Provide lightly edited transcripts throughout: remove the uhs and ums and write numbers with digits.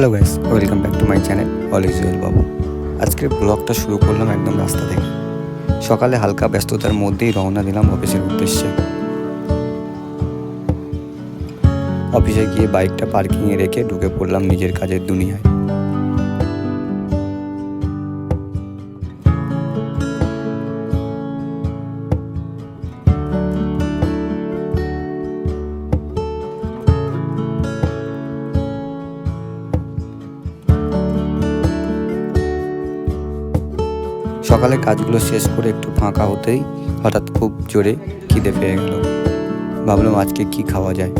Hello guys, welcome back to my channel all is well বাবু। আজকের ব্লগটা শুরু করলাম একদম রাস্তা থেকে। সকালে হালকা ব্যস্ততার মধ্যেই রওনা দিলাম অফিসের উদ্দেশ্যে। অফিসে গিয়ে বাইকটা পার্কিংয়ে রেখে ঢুকে পড়লাম নিজের কাজের দুনিয়ায়। সকালে কাজগুলো শেষ করে একটু ফাঁকা হতেই হঠাৎ খুব জোরে খিদে পেয়ে গেল। ভাবলাম আজকে কি খাওয়া যায়।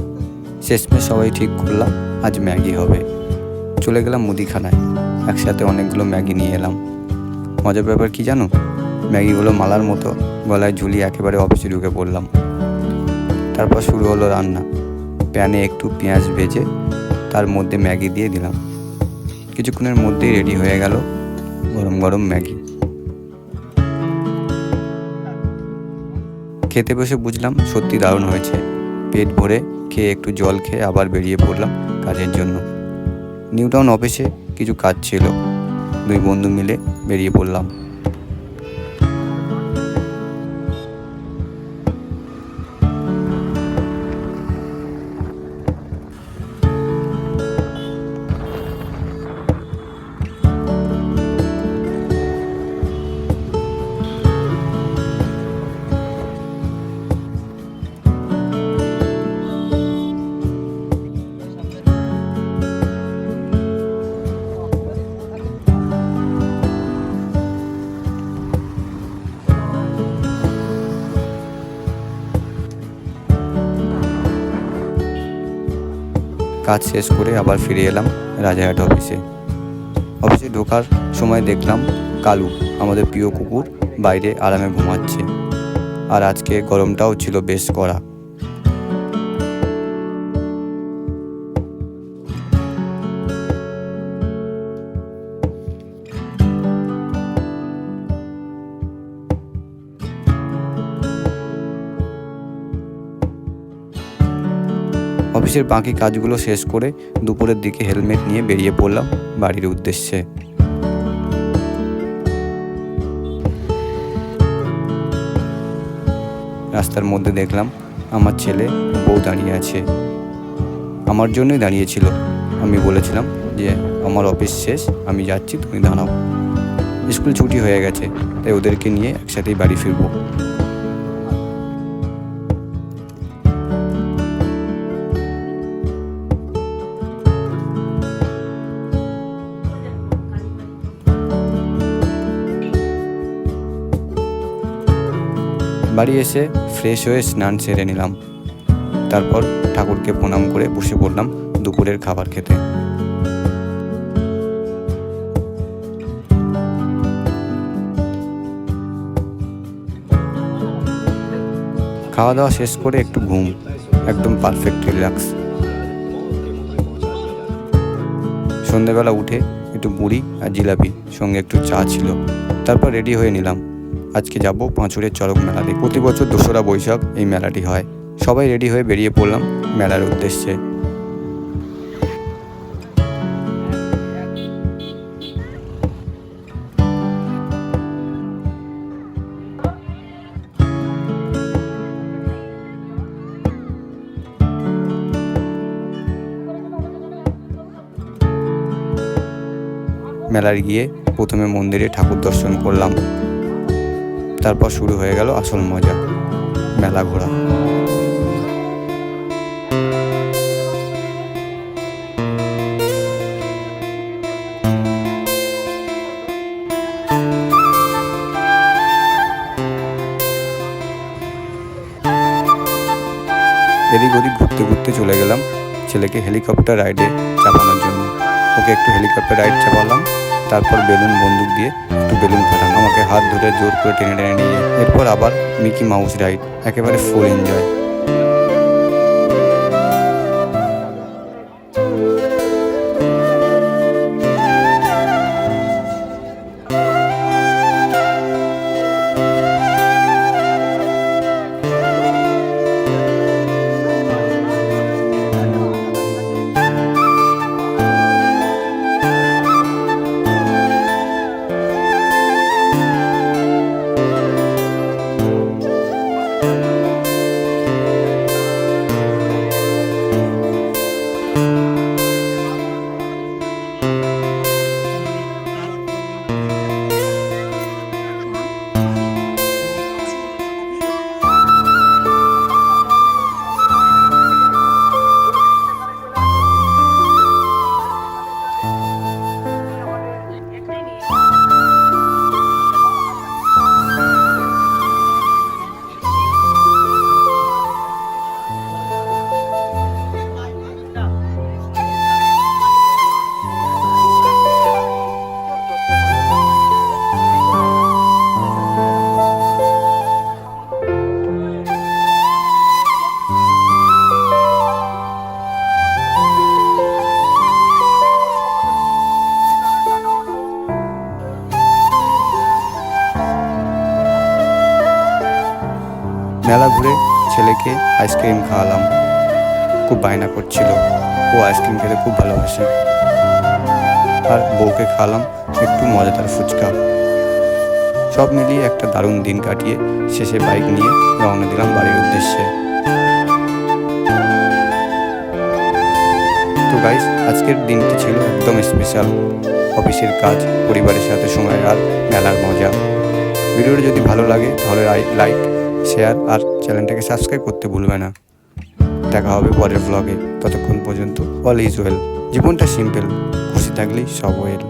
শেষমেশ সবাই ঠিক করলাম আজ ম্যাগি হবে। চলে গেলাম মুদিখানায়, একসাথে অনেকগুলো ম্যাগি নিয়ে এলাম। মজার ব্যাপার কি জানো, ম্যাগিগুলো মালার মতো গলায় ঝুলিয়ে একেবারে অফিসে ঢুকে পড়লাম। তারপর শুরু হলো রান্না। প্যানে একটু পেঁয়াজ ভেজে তার মধ্যে ম্যাগি দিয়ে দিলাম। কিছুক্ষণের মধ্যেই রেডি হয়ে গেল গরম গরম ম্যাগি। খেতে বসে বুঝলাম সত্যি দারুণ হয়েছে। পেট ভরে খেয়ে একটু জল খেয়ে আবার বেরিয়ে পড়লাম কাজের জন্য। নিউ টাউন অফিসে কিছু কাজ ছিল, দুই বন্ধু মিলে বেরিয়ে পড়লাম। কাজ শেষ করে আবার ফিরে এলাম রাজারহাট অফিসে। অফিসে ঢোকার সময় দেখলাম কালু, আমাদের প্রিয় কুকুর, বাইরে আরামে ঘুমাচ্ছে। আর আজকে গরমটাও ছিল বেশ কড়া। অফিসের বাকি কাজগুলো শেষ করে দুপুরের দিকে হেলমেট নিয়ে বেরিয়ে পড়লাম বাড়ির উদ্দেশ্যে। রাস্তার মধ্যে দেখলাম আমার ছেলে বউ দাঁড়িয়ে আছে। আমার জন্যই দাঁড়িয়েছিল। আমি বলেছিলাম যে আমার অফিস শেষ, আমি যাচ্ছি, তুমি দাঁড়াও। স্কুল ছুটি হয়ে গেছে, তাই ওদেরকে নিয়ে একসাথেই বাড়ি ফিরবো। বাড়ি এসে ফ্রেশ হয়ে স্নান সেরে নিলাম। তারপর ঠাকুরকে প্রণাম করে বসে পড়লাম দুপুরের খাবার খেতে। খাওয়া দাওয়া শেষ করে একটু ঘুম, একদম পারফেক্ট রিল্যাক্স। সন্ধ্যেবেলা উঠে একটু মুড়ি আর জিলাপি, সঙ্গে একটু চা ছিল। তারপর রেডি হয়ে নিলাম। আজকে যাব পাঁচুরের চড়ক মেলা দেখতে। প্রতি বছর 2রা বৈশাখ এই মেলাটি হয়। সবাই রেডি হয়ে বেরিয়ে পড়লাম মেলার উদ্দেশ্যে। মেলায় গিয়ে প্রথমে মন্দিরে ঠাকুর দর্শন করলাম। তারপর শুরু হয়ে গেল আসল মজা, মেলা ঘোরা। এদিক ওদিক ঘুরতে ঘুরতে চলে গেলাম ছেলেকে হেলিকপ্টার রাইডে চাপানোর জন্য। ওকে একটু হেলিকপ্টার রাইড চাপালাম। তারপর বেলুন বন্দুক দিয়ে একটু বেলুন ফাটানো, আমাকে হাত ধরে জোর করে টেনে টেনে নিয়ে। এরপর আবার মিকি মাউস রাইড, একেবারে ফুল এনজয়। মেলা ঘুরে ছেলেকে আইসক্রিম খাওয়ালাম, খুব বায়না করছিল, ও আইসক্রিম খেতে খুব ভালোবাসে। আর বউকে খাওয়ালাম একটু মজাদার ফুচকা। সব মিলিয়ে একটা দারুণ দিন কাটিয়ে শেষে বাইক নিয়ে রওনা দিলাম বাড়ির উদ্দেশ্যে। তো গাইস, আজকের দিনটি ছিল একদম স্পেশাল। অফিসের কাজ, পরিবারের সাথে সময় আর মেলার মজা। ভিডিওটা যদি ভালো লাগে তাহলে লাইক, শেয়ার আর চ্যানেলটাকে সাবস্ক্রাইব করতে ভুলবে না। দেখা হবে পরের ব্লগে। ততক্ষণ পর্যন্ত অল ইজ ওয়েল। জীবনটা সিম্পল, খুশি থাকলেই সব ওয়েল।